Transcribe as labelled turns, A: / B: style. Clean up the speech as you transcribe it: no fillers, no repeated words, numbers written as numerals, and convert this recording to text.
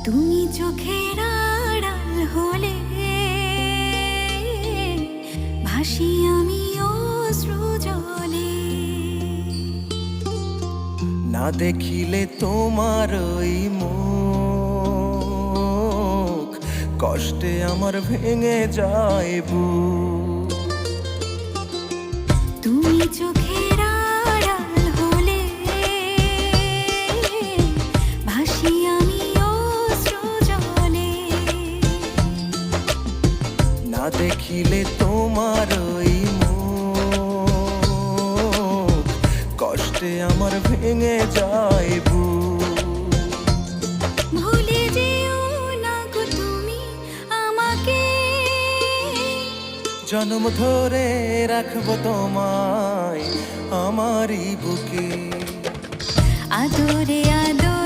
A: তুমি চোখের আড়াল হলে ভাসি আমি অশ্রু জলে।
B: না দেখিলে তোমার ওই মুখ কষ্টে আমার ভেঙে যায় বুক।
A: তুমি চোখের আড়াল হলে ভাসি আমি অশ্রু জলে।
B: না দেখিলে তোমার ওই মুখ কষ্টে আমার ভেঙে যায় বুক।
A: ভুলে যেও না গো তুমি আমাকে,
B: জন্ম ধরে রাখবো তোমায় আমারই বুকে।
A: আদরে আদরে